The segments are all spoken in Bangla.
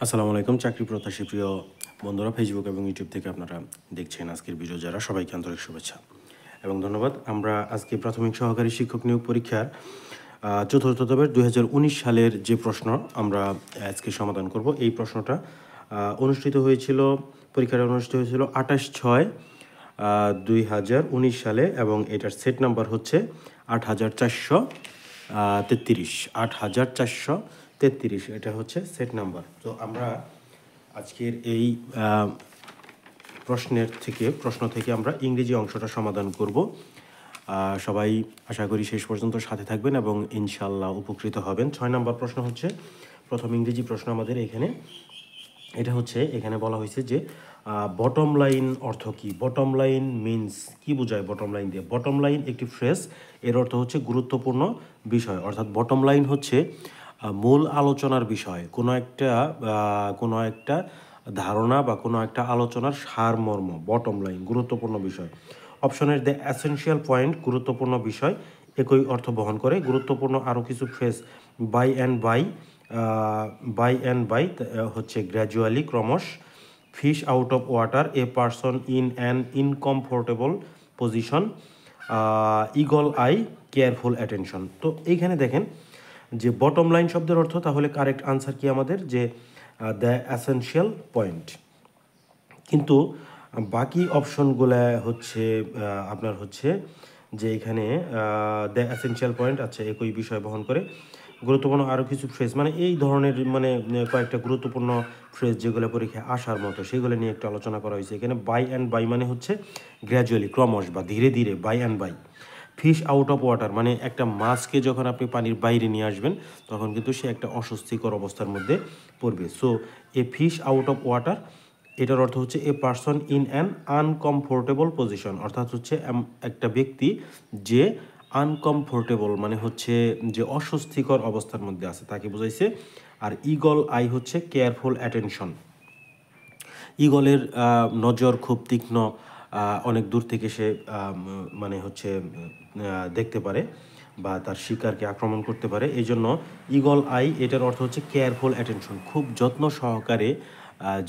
আসসালামু আলাইকুম চাকরি প্রত্যাশী প্রিয় বন্ধুরা, ফেসবুক এবং ইউটিউব থেকে আপনারা দেখছেন আজকের ভিডিও, যারা সবাইকে আন্তরিক শুভেচ্ছা এবং ধন্যবাদ। আমরা আজকে প্রাথমিক সহকারী শিক্ষক নিয়োগ পরীক্ষার চতুর্থ ধাপের 2019 সালের যে প্রশ্ন আমরা আজকে সমাধান করব, এই প্রশ্নটা অনুষ্ঠিত হয়েছিল, পরীক্ষাটা অনুষ্ঠিত হয়েছিল 28/6/2019 সালে এবং এটার সেট নাম্বার হচ্ছে 8433। 8433 এটা হচ্ছে সেট নাম্বার। তো আমরা আজকের এই প্রশ্ন থেকে আমরা ইংরেজি অংশটা সমাধান করব। সবাই আশা করি শেষ পর্যন্ত সাথে থাকবেন এবং ইনশাল্লাহ উপকৃত হবেন। 6 নম্বর প্রশ্ন হচ্ছে প্রথম ইংরেজি প্রশ্ন আমাদের এখানে। এটা হচ্ছে, এখানে বলা হয়েছে যে বটম লাইন অর্থ কি। বটম লাইন মিনস কি বোঝায় বটম লাইন দিয়ে? বটম লাইন একটি ফ্রেজ, এর অর্থ হচ্ছে গুরুত্বপূর্ণ বিষয়, অর্থাৎ বটম লাইন হচ্ছে মূল আলোচনার বিষয়, কোনো একটা ধারণা বা কোনো একটা আলোচনার সারমর্ম, বটম লাইন গুরুত্বপূর্ণ বিষয়। অপশনের দ্য এসেনশিয়াল পয়েন্ট গুরুত্বপূর্ণ বিষয় একই অর্থ বহন করে। গুরুত্বপূর্ণ আরও কিছু ফ্রেজ, বাই অ্যান্ড বাই হচ্ছে গ্র্যাজুয়ালি, ক্রমশ। Fish out of water, a person in an uncomfortable position. Eagle eye, careful attention. তো এইখানে দেখেন যে বটম লাইন শব্দের অর্থ, তাহলে কারেক্ট আনসার কি আমাদের, যে দ্য এসেনশিয়াল পয়েন্ট। কিন্তু বাকি অপশনগুলো হচ্ছে আপনার হচ্ছে যে এখানে দ্য এসেনশিয়াল পয়েন্ট, আচ্ছা, একই বিষয় বহন করে। গুরুত্বপূর্ণ আরও কিছু ফ্রেজ, মানে এই ধরনের কয়েকটা গুরুত্বপূর্ণ ফ্রেজ যেগুলো পরীক্ষায় আসার মতো, সেগুলো নিয়ে একটু আলোচনা করা হয়েছে এখানে। বাই অ্যান্ড বাই মানে হচ্ছে গ্র্যাজুয়ালি, ক্রমশ বা ধীরে ধীরে, by and by. Fish out of water মানে একটা মাছকে যখন আপনি পানির বাইরে নিয়ে আসবেন, তখন কিন্তু সে একটা অস্বস্তিকর অবস্থার মধ্যে পড়বে। So a fish out of water, এটার অর্থ হচ্ছে এ person in an uncomfortable position, অর্থাৎ হচ্ছে একটা ব্যক্তি যে আনকমফোর্টেবল মানে হচ্ছে যে অস্বস্তিকর অবস্থার মধ্যে আছে, তাকে বোঝাইছে। আর ইগল আই হচ্ছে কেয়ারফুল অ্যাটেনশন। ইগলের নজর খুব তীক্ষ্ণ, অনেক দূর থেকে সে মানে হচ্ছে দেখতে পারে বা তার শিকারকে আক্রমণ করতে পারে। এই জন্য ইগল আই, এটার অর্থ হচ্ছে কেয়ারফুল অ্যাটেনশন, খুব যত্ন সহকারে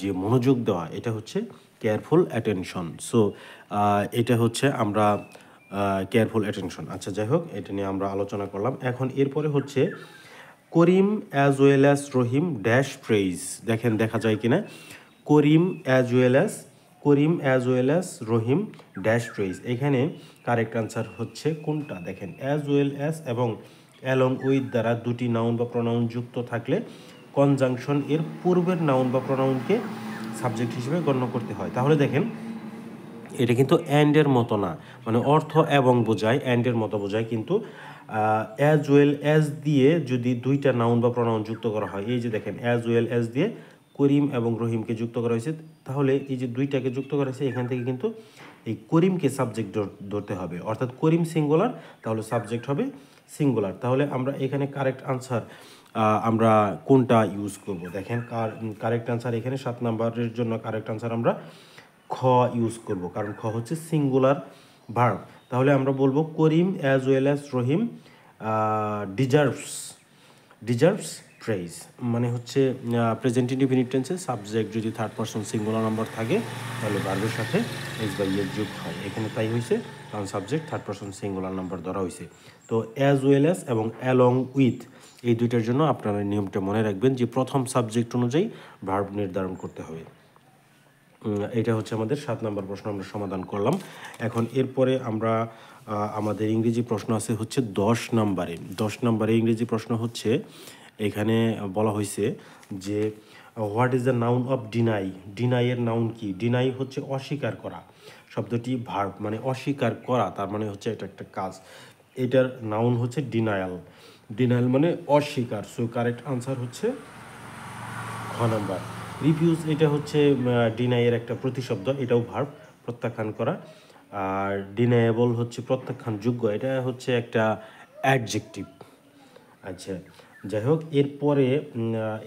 যে মনোযোগ দেওয়া, এটা হচ্ছে কেয়ারফুল অ্যাটেনশন। সো এটা হচ্ছে আমরা কেয়ারফুল অ্যাটেনশন। আচ্ছা, যাই হোক, এটা নিয়ে আমরা আলোচনা করলাম। এখন এরপরে হচ্ছে করিম অ্যাজ ওয়েল অ্যাজ রহিম ড্যাশ প্রেইজ। দেখেন দেখা যায় কিনা, করিম অ্যাজ ওয়েল অ্যাজ রহিম ড্যাশ প্রেইজ। এখানে কারেক্ট আনসার হচ্ছে কোনটা? দেখেন, অ্যাজ ওয়েল অ্যাজ এবং অ্যালং উইথ দ্বারা দুটি নাউন বা প্রনাউন যুক্ত থাকলে কনজাংশন এর পূর্বের নাউন বা প্রনাউনকে সাবজেক্ট হিসেবে গণ্য করতে হয়। তাহলে দেখেন, এটা কিন্তু অ্যান্ডের মতো না, মানে অর্থ এবং বোঝায়, অ্যান্ডের মতো বোঝায়, কিন্তু অ্যাজ ওয়েল অ্যাজ দিয়ে যদি দুইটা নাউন বা প্রনাউন যুক্ত করা হয়, এই যে দেখেন অ্যাজ ওয়েল অ্যাজ দিয়ে করিম এবং রহিমকে যুক্ত করা হয়েছে, তাহলে এই যে দুইটাকে যুক্ত করা হয়েছে, এখান থেকে কিন্তু এই করিমকে সাবজেক্ট ধরতে হবে, অর্থাৎ করিম সিঙ্গুলার, তাহলে সাবজেক্ট হবে সিঙ্গুলার। তাহলে আমরা এখানে কারেক্ট আনসার আমরা কোনটা ইউজ করব? দেখেন, কারেক্ট আনসার এখানে 7 নাম্বারের জন্য কারেক্ট আনসার আমরা খ ইউজ করব, কারণ খ হচ্ছে সিঙ্গুলার ভার্ব। তাহলে আমরা বলবো করিম অ্যাজ ওয়েল অ্যাজ রহিম ডিজার্ভস প্রেইজ, মানে হচ্ছে প্রেজেন্ট ইনডিফিনিট টেন্সে সাবজেক্ট যদি থার্ড পারসন সিঙ্গুলার নাম্বার থাকে, তাহলে ভার্বের সাথে এস বা ইয়ের যুক্ত হয়। এখানে তাই হয়েছে, কারণ subject third person singular number ধরা হয়েছে। তো অ্যাজ ওয়েল অ্যাজ এবং অ্যালং উইথ, এই দুইটার জন্য আপনারা নিয়মটা মনে রাখবেন যে প্রথম সাবজেক্ট অনুযায়ী ভার্ব নির্ধারণ করতে হবে। এটা হচ্ছে আমাদের 7 নম্বর প্রশ্ন আমরা সমাধান করলাম। এখন এরপরে আমরা আমাদের ইংরেজি প্রশ্ন আছে হচ্ছে 10 নম্বরে ইংরেজি প্রশ্ন হচ্ছে, এখানে বলা হয়েছে যে what is the noun of deny. ডিনাইয়ের নাউন কি? ডিনাই হচ্ছে অস্বীকার করা, শব্দটি ভার্ব, মানে অস্বীকার করা, তার মানে হচ্ছে এটা একটা কাজ। এটার নাউন হচ্ছে ডিনায়াল মানে অস্বীকার। সো কারেক্ট আনসার হচ্ছে খ নাম্বার। রিফিউজ, এটা হচ্ছে ডিনাইয়ের একটা প্রতিশব্দ, এটাও ভার্ব, প্রত্যাখ্যান করা। আর ডিনায়েবল হচ্ছে প্রত্যাখ্যানযোগ্য, এটা হচ্ছে একটা অ্যাডজেক্টিভ। আচ্ছা, যাই হোক,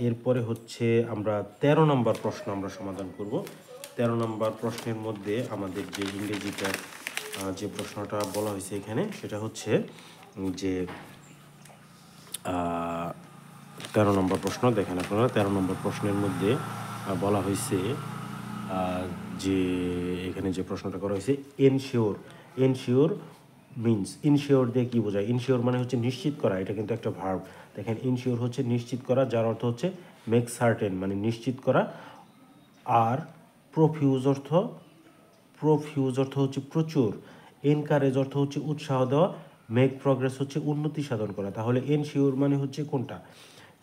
এরপরে হচ্ছে আমরা 13 নম্বর প্রশ্ন আমরা সমাধান করব। 13 নম্বর প্রশ্নের মধ্যে আমাদের যে ইংরেজিটা যে প্রশ্নটা বলা হয়েছে এখানে, সেটা হচ্ছে যে 13 নম্বর প্রশ্ন দেখেন আপনারা। 13 নম্বর প্রশ্নের মধ্যে বলা হয়েছে যে এখানে যে প্রশ্নটা করা হয়েছে এনশিওর। এনশিওর মিনস ইনশিওর দিয়ে কী বোঝায়? ইনশিওর মানে হচ্ছে নিশ্চিত করা, এটা কিন্তু একটা ভার্ব। দেখেন ইনশিওর হচ্ছে নিশ্চিত করা, যার অর্থ হচ্ছে মেক সার্টেন মানে নিশ্চিত করা। আর প্রফিউজ অর্থ হচ্ছে প্রচুর। এনকারেজ অর্থ হচ্ছে উৎসাহ দেওয়া। মেক প্রগ্রেস হচ্ছে উন্নতি সাধন করা। তাহলে এনশিওর মানে হচ্ছে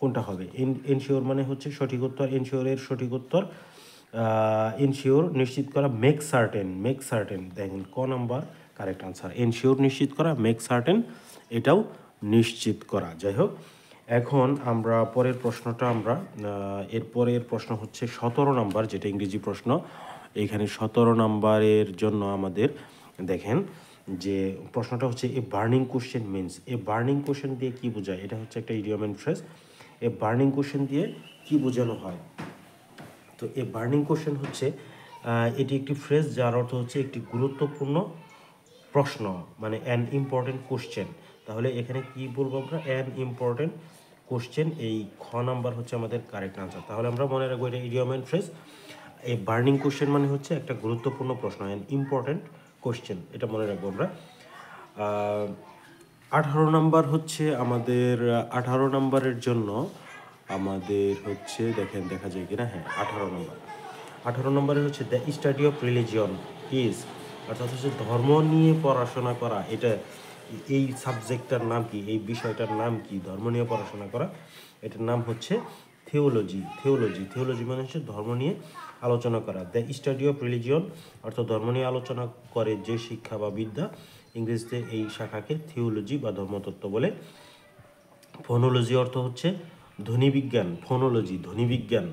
কোনটা হবে? এনশিওর মানে হচ্ছে সঠিক উত্তর, এনশিওরের সঠিক উত্তর এনশিওর নিশ্চিত করা, মেক সার্টেন দেখেন ক নাম্বার কারেক্ট আনসার। এনশিওর নিশ্চিত করা, মেক সার্টেন এটাও নিশ্চিত করা। যাই হোক, এখন আমরা পরের প্রশ্নটা এর পরের প্রশ্ন হচ্ছে 17 নাম্বার, যেটা ইংরেজি প্রশ্ন। এইখানে 17 নাম্বারের জন্য আমাদের দেখেন যে প্রশ্নটা হচ্ছে a burning question means. A burning question দিয়ে কী বোঝায়? এটা হচ্ছে একটা idiom and phrase. A burning question দিয়ে কী বোঝানো হয়? তো এ বার্নিং কোশ্চেন হচ্ছে এটি একটি ফ্রেজ যার অর্থ হচ্ছে একটি গুরুত্বপূর্ণ প্রশ্ন, মানে অ্যান ইম্পর্টেন্ট কোশ্চেন। তাহলে এখানে কি বলবো আমরা? An important question. এই খ নাম্বার হচ্ছে আমাদের কারেক্ট আনসার। তাহলে আমরা মনে রাখবো এটা ইডিয়ম এন্ড ফ্রেজ। এই বার্নিং কোশ্চেন মানে হচ্ছে একটা গুরুত্বপূর্ণ প্রশ্ন, অ্যান ইম্পর্টেন্ট কোশ্চেন, এটা মনে রাখবো আমরা। 18 নাম্বার হচ্ছে আমাদের 18 নাম্বারের জন্য আমাদের হচ্ছে দেখেন দেখা যায় কিনা, হ্যাঁ 18 নম্বরে হচ্ছে the study of religion is, অর্থাৎ হচ্ছে ধর্ম নিয়ে পড়াশোনা করা। এটা এই সাবজেক্টটার নাম কি? এই বিষয়টার নাম কি? ধর্ম নিয়ে পড়াশোনা করা, এটার নাম হচ্ছে থিওলজি মানে হচ্ছে ধর্ম নিয়ে আলোচনা করা। দ্য স্টাডি অফ রিলিজিয়ন অর্থাৎ ধর্ম নিয়ে আলোচনা করে যে শিক্ষা বা বিদ্যা, ইংরেজিতে এই শাখাকে থিওলজি বা ধর্মতত্ত্ব বলে। ফোনোলজি অর্থ হচ্ছে ধ্বনিবিজ্ঞান, ধ্বনিবিজ্ঞান।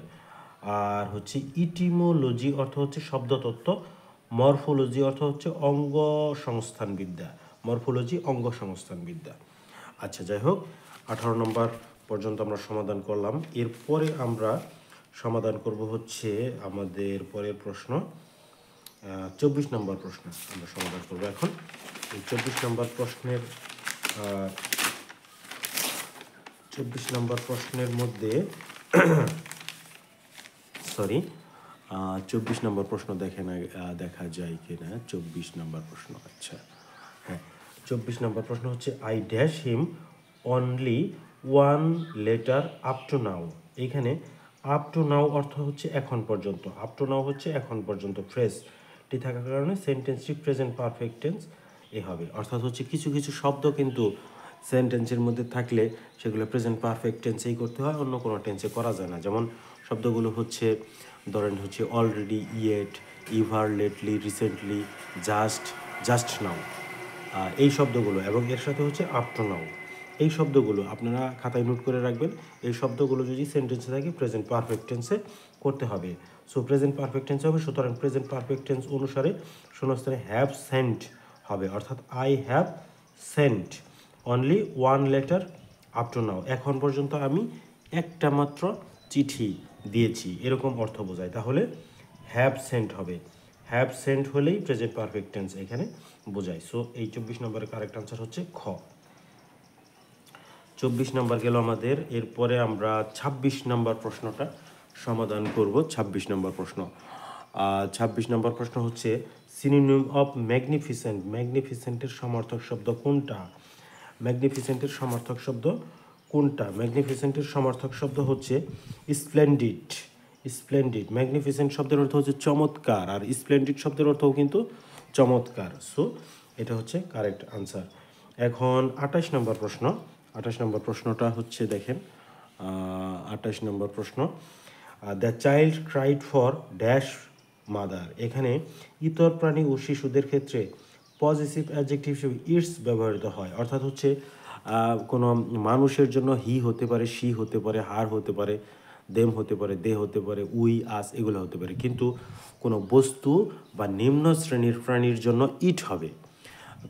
আর হচ্ছে ইটিমোলজি অর্থ হচ্ছে শব্দতত্ত্ব। মরফোলজি অর্থ হচ্ছে অঙ্গ সংস্থান বিদ্যা। আচ্ছা, যাই হোক, 18 নম্বর পর্যন্ত আমরা সমাধান করলাম। এরপরে আমরা সমাধান করব হচ্ছে আমাদের পরের প্রশ্ন 24 নম্বর প্রশ্ন আমরা সমাধান করব এখন। এই 24 নম্বর প্রশ্নের মধ্যে 24 নম্বর প্রশ্ন দেখা যায় কিনা। 24 নম্বর প্রশ্ন, আচ্ছা হ্যাঁ, 24 নম্বর প্রশ্ন হচ্ছে I dash him only one letter up to now. এইখানে আপ টু নাও অর্থ হচ্ছে এখন পর্যন্ত, আপ টু নাও হচ্ছে এখন পর্যন্ত। ফ্রেজটি থাকার কারণে সেন্টেন্সটি প্রেজেন্ট পারফেক্ট টেন্স এ হবে। অর্থাৎ হচ্ছে কিছু কিছু শব্দ কিন্তু সেন্টেন্সের মধ্যে থাকলে সেগুলো প্রেজেন্ট পারফেক্ট টেন্সেই করতে হয়, অন্য কোনো টেন্সে করা যায় না। যেমন শব্দগুলো হচ্ছে ধরেন হচ্ছে অলরেডি, ইয়েট, ইভার, লেটলি, রিসেন্টলি, জাস্ট নাও, এই শব্দগুলো, এবং এর সাথে হচ্ছে আপ টু নাও। এই শব্দগুলো আপনারা খাতায় নোট করে রাখবেন। এই শব্দগুলো যদি সেন্টেন্সে থাকে প্রেজেন্ট পারফেক্ট টেন্সে করতে হবে। সো প্রেজেন্ট পারফেক্ট টেন্স হবে, সুতরাং প্রেজেন্ট পারফেক্ট টেন্স অনুসারে শূন্যস্থানে হ্যাভ সেন্ট হবে। অর্থাৎ I have sent only one letter up to now, এখন পর্যন্ত আমি একটা মাত্র চিঠি দিয়েছি, এরকম অর্থ বোঝায়। তাহলে হ্যাভ সেন্ট হবে। হ্যাভ সেন্ট হলেই প্রেজেন্ট পারফেক্ট টেন্স এখানে বোঝায়। সো এই 24 নম্বরের কারেক্ট আনসার হচ্ছে খ। 24 নম্বর গেল আমাদের। এরপরে আমরা 26 নম্বর প্রশ্নটা সমাধান করব। 26 নম্বর প্রশ্ন 26 নম্বর প্রশ্ন হচ্ছে সিনোনিম অফ ম্যাগনিফিসেন্ট। ম্যাগনিফিসেন্টের সমার্থক শব্দ কোনটা? ম্যাগনিফিসেন্টের সমার্থক শব্দ কোনটা? ম্যাগনিফিসেন্টের সমার্থক শব্দ হচ্ছে স্প্লেন্ডিড। ম্যাগনিফিসেন্ট শব্দের অর্থ হচ্ছে চমৎকার, আর স্প্লেন্ডিড শব্দের অর্থও কিন্তু চমৎকার। সো এটা হচ্ছে কারেক্ট আনসার। এখন 28 নম্বর প্রশ্ন। 28 নম্বর প্রশ্নটা হচ্ছে দেখেন 28 নম্বর প্রশ্ন the child cried for dash mother. এখানে ইতর প্রাণী ও শিশুদের ক্ষেত্রে পজিটিভ অ্যাডজেক্টিভ হিসেবে ইটস ব্যবহৃত হয়। অর্থাৎ হচ্ছে কোনো মানুষের জন্য হি হতে পারে, শি হতে পারে, হার হতে পারে, দেম হতে পারে, দে হতে পারে, উই, আস এগুলো হতে পারে, কিন্তু কোনো বস্তু বা নিম্ন শ্রেণীর প্রাণীর জন্য ইট হবে।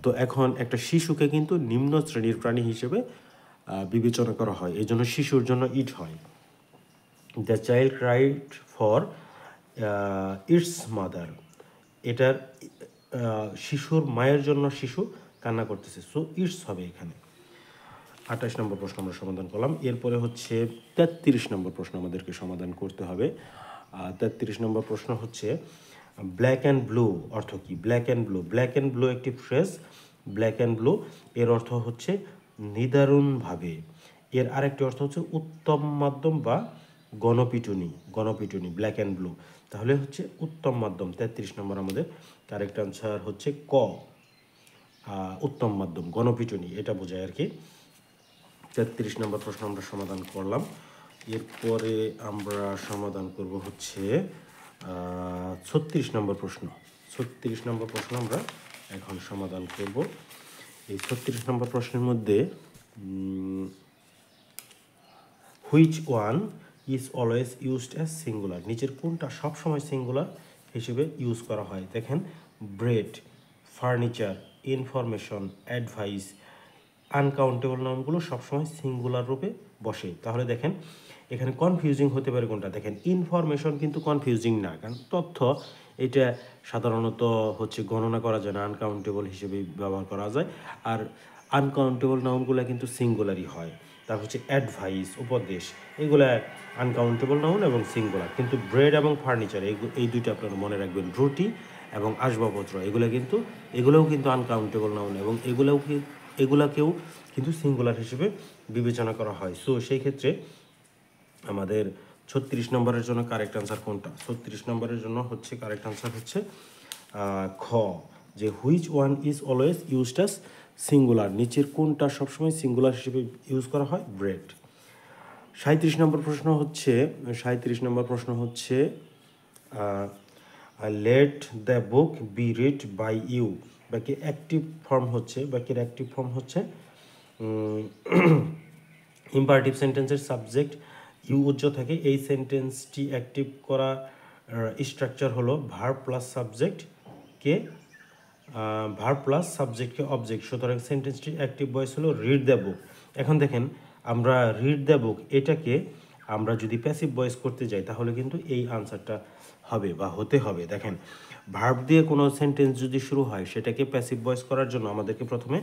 তো এখন একটা শিশুকে কিন্তু নিম্ন শ্রেণীর প্রাণী হিসেবে বিবেচনা করা হয়, এই জন্য শিশুর জন্য ইট হয়। The child cried for its mother, এটার শিশুর মায়ের জন্য শিশু কান্না করতেছে, সো ইটস হবে এখানে। 28 নম্বর প্রশ্ন আমরা সমাধান করলাম। এরপরে হচ্ছে 33 নম্বর প্রশ্ন আমাদেরকে সমাধান করতে হবে। 33 নম্বর প্রশ্ন হচ্ছে ব্ল্যাক অ্যান্ড ব্লু অর্থ কী? Black and blue, black and blue একটি ফ্রেজ। ব্ল্যাক অ্যান্ড ব্লু এর অর্থ হচ্ছে নিদারুণভাবে। এর আরেকটি অর্থ হচ্ছে উত্তম মাধ্যম বা গণপিটুনি, গণপিটুনি, ব্ল্যাক অ্যান্ড ব্লু। তাহলে হচ্ছে উত্তম মাধ্যম। 33 নম্বর আমাদের কারেক্ট আনসার হচ্ছে ক, উত্তম মাধ্যম, গণপিটুনি, এটা বোঝায় আর কি। 33 নম্বর প্রশ্ন আমরা সমাধান করলাম। এরপরে আমরা সমাধান করব হচ্ছে 36 নম্বর প্রশ্ন। 36 নম্বর প্রশ্ন আমরা এখন সমাধান করব। এই 36 নম্বর প্রশ্নের মধ্যে which one is always used as singular, নিচের কোনটা সবসময় সিঙ্গুলার হিসেবে ইউজ করা হয়? দেখেন, bread, furniture, information, advice, uncountable নাউনগুলো সবসময় সিঙ্গুলার রূপে বসে। তাহলে দেখেন এখানে কনফিউজিং হতে পারে কোনটা। দেখেন ইনফরমেশন কিন্তু কনফিউজিং না, কারণ তথ্য এটা সাধারণত হচ্ছে গণনা করা যায় না, আনকাউন্টেবল হিসেবে ব্যবহার করা যায়। আর আনকাউন্টেবল নাউনগুলো কিন্তু সিঙ্গুলারই হয়। তারপর হচ্ছে অ্যাডভাইস, উপদেশ, এগুলা আনকাউন্টেবল নাউন এবং সিঙ্গুলার। কিন্তু ব্রেড এবং ফার্নিচার এই দুইটা আপনারা মনে রাখবেন। রুটি এবং আসবাবপত্র এগুলোও কিন্তু আনকাউন্টেবল নাউন এবং এগুলাকেও কিন্তু সিঙ্গুলার হিসেবে বিবেচনা করা হয়। সো সেই ক্ষেত্রে আমাদের 36 নম্বরের জন্য কারেক্ট আনসার কোনটা? 36 নম্বরের জন্য হচ্ছে কারেক্ট আনসার হচ্ছে খ, যে which one is always used as singular, নিচের কোনটা সবসময় সিঙ্গুলার হিসেবে ইউজ করা হয়? ব্রেড। 37 নম্বর প্রশ্ন হচ্ছে let the book be read by you. বাকির অ্যাক্টিভ ফর্ম হচ্ছে ইম্পারেটিভ সেন্টেন্সের সাবজেক্ট ইউ উজ্জ থাকে। এই সেন্টেন্সটি অ্যাক্টিভ করা স্ট্রাকচার হলো ভার্ব প্লাস সাবজেক্টকে অবজেক্ট। সুতরাং সেন্টেন্সটি অ্যাক্টিভ ভয়েস হলো রিড দ্য বুক। এখন দেখেন, আমরা রিড দ্য বুক এটাকে আমরা যদি প্যাসিভ ভয়েস করতে যাই তাহলে কিন্তু এই আনসারটা হবে বা হতে হবে। দেখেন, ভার্ব দিয়ে কোনো সেন্টেন্স যদি শুরু হয় সেটাকে প্যাসিভ ভয়েস করার জন্য আমাদেরকে প্রথমে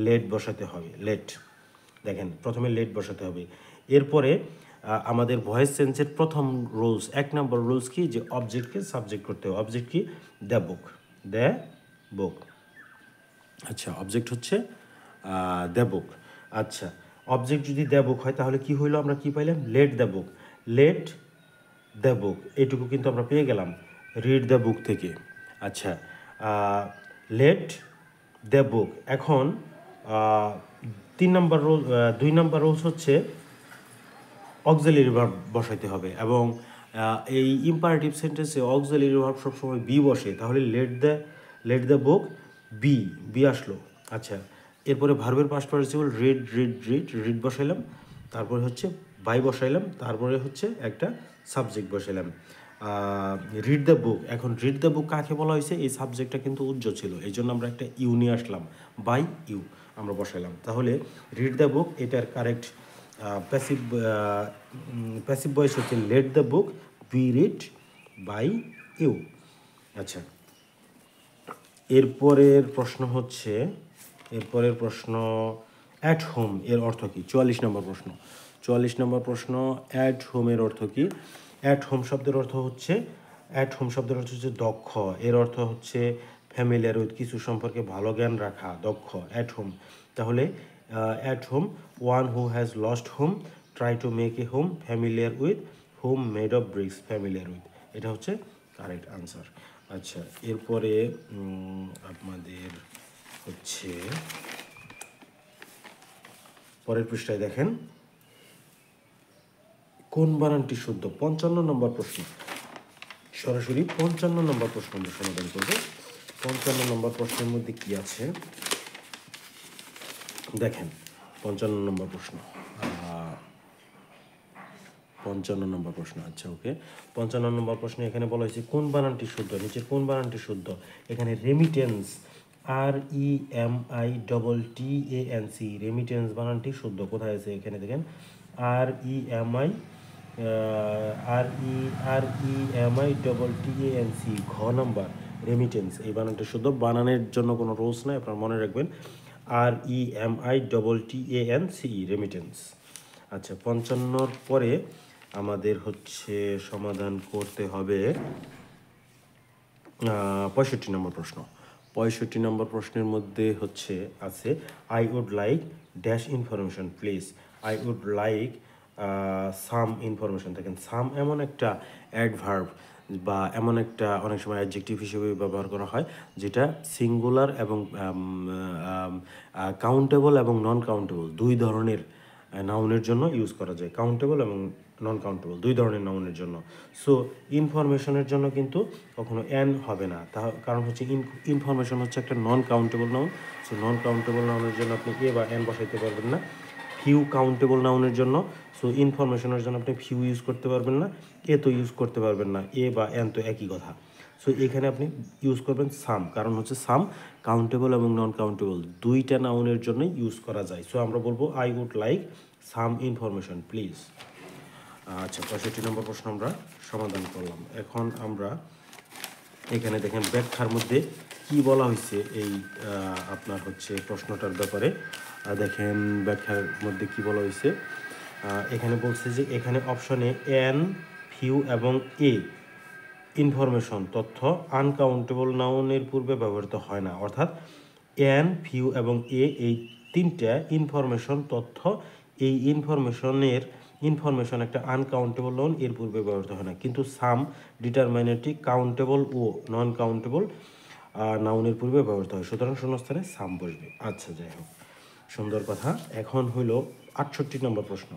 লেট বসাতে হবে। দেখেন, প্রথমে লেট বসাতে হবে। এরপরে আমাদের ভয়েস সেন্সের প্রথম রুলস, 1 নম্বর রুলস কি? যে অবজেক্টকে সাবজেক্ট করতে হবে। অবজেক্ট কি? The book. আচ্ছা, অবজেক্ট হচ্ছে দ্য বুক। আচ্ছা, অবজেক্ট যদি দ্য বুক হয় তাহলে কি হইলো? আমরা কি পাইলাম? লেট দ্য বুক এটুকু কিন্তু আমরা পেয়ে গেলাম রিড দ্য বুক থেকে। আচ্ছা, লেট দ্য বুক। এখন 2 নম্বর রুলস হচ্ছে অক্সিলারি ভার্ব বসাইতে হবে এবং এই ইম্পারেটিভ সেন্টেন্সে অক্সিলারি ভার্ব সবসময় বি বসে। তাহলে লেট দ্য বুক বি আসলো। আচ্ছা, এরপরে ভার্বের পাস্ট পার্টিসিপল রিড বসাইলাম, তারপরে হচ্ছে বাই বসাইলাম, তারপরে হচ্ছে একটা সাবজেক্ট বসাইলাম রিড দ্য বুক। এখন রিড দ্য বুক কাকে বলা হয়েছে? এই সাবজেক্টটা কিন্তু উজ্জ্ব ছিল, এই জন্য আমরা একটা ইউ নিয়ে আসলাম, বাই ইউ আমরা বসাইলাম। তাহলে রিড দ্য বুক এটার কারেক্ট প্যাসিভ ভয়েস হচ্ছে let the book be read by you. আচ্ছা, এরপরের প্রশ্ন অ্যাট হোম এর অর্থ কী? 44 নম্বর প্রশ্ন অ্যাট হোমের অর্থ কী? অ্যাট হোম শব্দের অর্থ হচ্ছে দক্ষ। এর অর্থ হচ্ছে ফ্যামিলিয়ার উইথ, কিছু সম্পর্কে ভালো জ্ঞান রাখা, দক্ষ, অ্যাট হোম। তাহলে at home, one who has lost home try to make a home, familiar with, home made of bricks, familiar with, এটা হচ্ছে কারেক্ট আনসার। আচ্ছা, এরপরে আপনাদের হচ্ছে পরের পৃষ্ঠায় দেখেন, কোন বানানটি শুদ্ধ? 55 নম্বর প্রশ্ন, সরাসরি 55 নম্বর প্রশ্ন আমরা সমাধান করব। 55 নম্বর প্রশ্নের মধ্যে কি আছে দেখেন। 55 নম্বর প্রশ্ন, আচ্ছা ওকে। 55 নম্বর প্রশ্নে এখানে বলা হয়েছে কোন বানানটি শুদ্ধ, নিচের কোন বানানটি শুদ্ধ? এখানে রেমিটেন্স, REMITTANC, রেমিটেন্স বানানটি শুদ্ধ। কোথায় আছে? এখানে দেখেন, REMITTANC, ঘ নাম্বার, রেমিটেন্স, এই বানানটি শুদ্ধ। বানানের জন্য কোনো রুলস নাই, আপনারা মনে রাখবেন। REMITTANCE, remittance. আচ্ছা, 55 পরে আমাদের হচ্ছে সমাধান করতে হবে 65 নম্বর প্রশ্ন। 65 নম্বর প্রশ্নের মধ্যে হচ্ছে আছে I would like dash information please. I would like some information. দেখেন সাম এমন একটা অ্যাডভার্ব বা এমন একটা অনেক সময় অ্যাডজেক্টিভ হিসেবে ব্যবহার করা হয় যেটা সিঙ্গুলার এবং কাউন্টেবল এবং নন কাউন্টেবল দুই ধরনের নাউনের জন্য ইউজ করা যায়, কাউন্টেবল এবং নন কাউন্টেবল দুই ধরনের নাউনের জন্য। সো ইনফরমেশনের জন্য কিন্তু কখনো এন হবে না, কারণ হচ্ছে ইনফরমেশন হচ্ছে একটা non countable noun. So non countable নাউনের জন্য আপনি এ বা এন বসাইতে পারবেন না। ফিউ কাউন্টেবল নাউনের জন্য, সো ইনফরমেশনের জন্য আপনি ফিউ ইউজ করতে পারবেন না, এ তো ইউজ করতে পারবেন না, এ বা এন তো একই কথা। সো এখানে আপনি ইউজ করবেন সাম, কারণ হচ্ছে সাম কাউন্টেবল এবং নন কাউন্টেবল দুইটা নাউনের জন্যই ইউজ করা যায়। সো আমরা বলবো I would like some information please. আচ্ছা, 65 নম্বর প্রশ্ন আমরা সমাধান করলাম। এখন আমরা এখানে দেখেন ব্যাখ্যার মধ্যে কি বলা হয়েছে এই আপনার হচ্ছে প্রশ্নটার ব্যাপারে। দেখেন ব্যাখ্যার মধ্যে কি বলা হয়েছে। এখানে বলছে যে এখানে অপশনে এন, ফিউ এবং এ ইনফরমেশন তথ্য আনকাউন্টেবল নাউনের পূর্বে ব্যবহৃত হয় না, অর্থাৎ এন, ফিউ এবং এ এই তিনটা ইনফরমেশন তথ্য, এই ইনফরমেশন একটা আনকাউন্টেবল নাউন, এর পূর্বে ব্যবহৃত হয় না। কিন্তু সাম ডিটারমিনেটিভ কাউন্টেবল ও নন কাউন্টেবল নাউনের পূর্বে ব্যবহৃত হয়, সুতরাং শূন্যস্থানে সাম বসবে। আচ্ছা, যাই হোক, সুন্দর কথা। এখন হইল 68 নম্বর প্রশ্ন।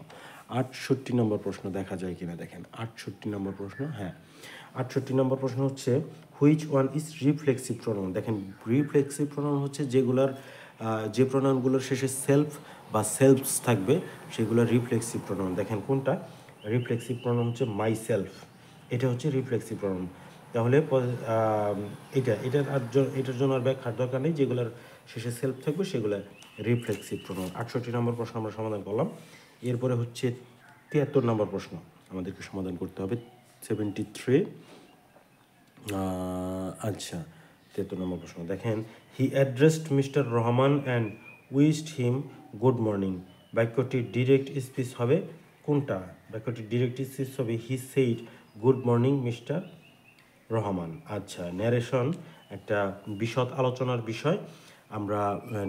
68 নম্বর প্রশ্ন দেখা যায় কিনা দেখেন। 68 নম্বর প্রশ্ন, হ্যাঁ 68 নম্বর প্রশ্ন হচ্ছে which one is reflexive pronoun. দেখেন রিফ্লেক্সিভ প্রোনাউন হচ্ছে যে প্রোনাউনগুলোর শেষে সেলফ বা সেলফস থাকবে সেগুলো রিফ্লেক্সিভ প্রোনাউন। দেখেন কোনটা রিফ্লেক্সিভ প্রোনাউন হচ্ছে মাই সেলফ, এটা হচ্ছে রিফ্লেক্সিভ প্রোনাউন। তাহলে এটার জন্য আর ব্যাখ্যার দরকার নেই, যেগুলোর শেষে সেলফ থাকবে সেগুলো রিফ্লেক্সিভ প্রোনাউন। 68 নম্বর প্রশ্ন আমরা সমাধান করলাম। এরপরে হচ্ছে 73 নম্বর প্রশ্ন আমাদেরকে সমাধান করতে হবে। 73, আচ্ছা 73 নম্বর প্রশ্ন দেখেন he addressed Mr Rahman and wished him good morning. বাক্যটি ডিরেক্ট স্পিচ হবে কোনটা? বাক্যটি ডিরেক্ট স্পিচ হবে he said good morning mister Rahman. আচ্ছা, ন্যারেশন একটা বিশদ আলোচনার বিষয়, আমরা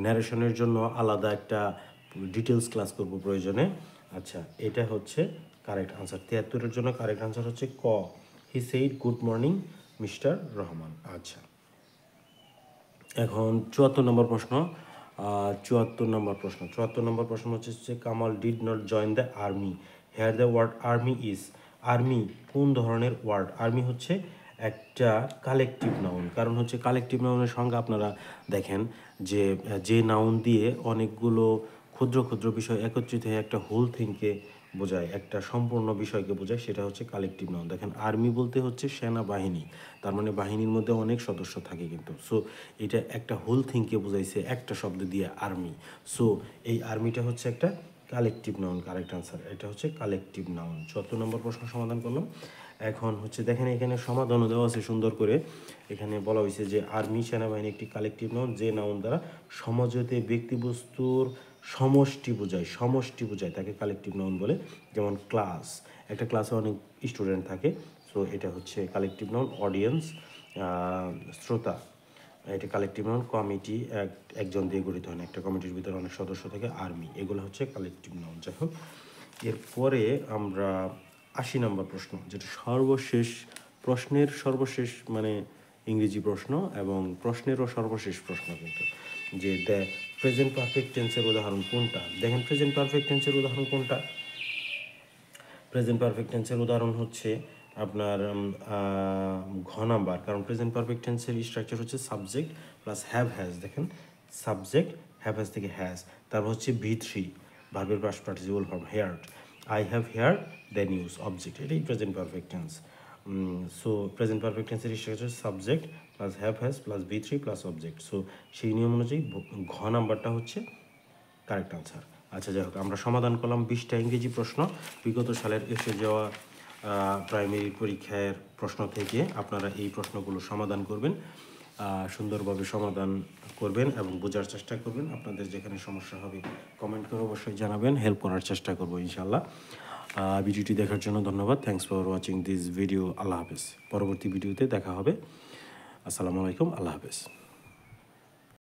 ন্যারেশনের জন্য আলাদা একটা ডিটেলস ক্লাস করব প্রয়োজনে। আচ্ছা, এটা হচ্ছে কারেক্ট আনসার। 73-এর জন্য কারেক্ট আনসার হচ্ছে ক, he said good morning mister Rahman. আচ্ছা, এখন 74 নম্বর প্রশ্ন। 74 নম্বর প্রশ্ন হচ্ছে Kamal did not join the army. Here the word army is. Army কোন ধরনের ওয়ার্ড? আর্মি হচ্ছে একটা কালেকটিভ নাউন, কারণ হচ্ছে কালেকটিভ নাউনের সংজ্ঞা আপনারা দেখেন যে নাউন দিয়ে অনেকগুলো ক্ষুদ্র ক্ষুদ্র বিষয় একত্রিত হয়ে একটা হোল থিংকে বোঝায়, একটা সম্পূর্ণ বিষয়কে বোঝায়, সেটা হচ্ছে কালেকটিভ নাউন। দেখেন আর্মি বলতে হচ্ছে সেনাবাহিনী, তার মানে বাহিনীর মধ্যে অনেক সদস্য থাকে কিন্তু। সো এটা একটা হোল থিংকে বোঝাইছে একটা শব্দ দিয়ে আর্মি। সো এই আর্মিটা হচ্ছে একটা কালেকটিভ নাউন। কারেক্ট আনসার এটা হচ্ছে কালেকটিভ নাউন। 74 নম্বর প্রশ্ন সমাধান করলাম। এখন হচ্ছে দেখেন এখানে সমাধানও দেওয়া আছে সুন্দর করে। এখানে বলা হয়েছে যে আর্মি সেনাবাহিনী একটি কালেকটিভ নাউন যে নাউন দ্বারা সমাজতে ব্যক্তিবস্তুর সমষ্টি বোঝায় তাকে কালেকটিভ নাউন বলে। যেমন ক্লাস, একটা ক্লাসে অনেক স্টুডেন্ট থাকে, সো এটা হচ্ছে কালেকটিভ নাউন। অডিয়েন্স, শ্রোতা, এটা কালেকটিভ নাউন। কমিটি, একজন দিয়ে গঠিত হয় না, একটা কমিটির ভিতরে অনেক সদস্য থাকে। আর্মি, এগুলো হচ্ছে কালেকটিভ নাউন। যাই হোক, এরপরে আমরা 80 নম্বর প্রশ্ন, যেটা প্রশ্নের সর্বশেষ মানে ইংরেজি প্রশ্ন এবং প্রশ্নেরও সর্বশেষ প্রশ্ন কিন্তু, যে দ্য প্রেজেন্ট পারফেক্ট টেন্সের উদাহরণ কোনটা? দেখেন প্রেজেন্ট পারফেক্ট টেন্সের উদাহরণ কোনটা? প্রেজেন্ট পারফেক্ট টেন্সের উদাহরণ হচ্ছে আপনার ঘ নাম্বার, কারণ প্রেজেন্ট পারফেক্ট টেন্সের স্ট্রাকচার হচ্ছে সাবজেক্ট প্লাস হ্যাভ হ্যাজ। দেখেন সাবজেক্ট হ্যাভ হ্যাজ থেকে হ্যাজ, তারপর হচ্ছে V3 ভার্বের past participle form heard. I have heard the news, object, এটাই present perfect tense. So present perfect টেন্সের structure subject plus have has plus V3 plus object. So সেই নিয়ম অনুযায়ী ঘ নাম্বারটা হচ্ছে কারেক্ট আনসার। আচ্ছা, যাই হোক, আমরা সমাধান করলাম 20টা ইংরেজি প্রশ্ন বিগত সালের এসে যাওয়া প্রাইমারি পরীক্ষার প্রশ্ন থেকে। আপনারা এই প্রশ্নগুলো সমাধান করবেন সুন্দরভাবে সমাধান করবেন এবং বোঝার চেষ্টা করবেন। আপনাদের যেখানে সমস্যা হবে কমেন্ট করে অবশ্যই জানাবেন, হেল্প করার চেষ্টা করব ইনশাআল্লাহ। ভিডিওটি দেখার জন্য ধন্যবাদ। Thanks for watching this video. Allah হাফেজ। পরবর্তী ভিডিওতে দেখা হবে। আসসালামু আলাইকুম। আল্লাহ হাফেজ।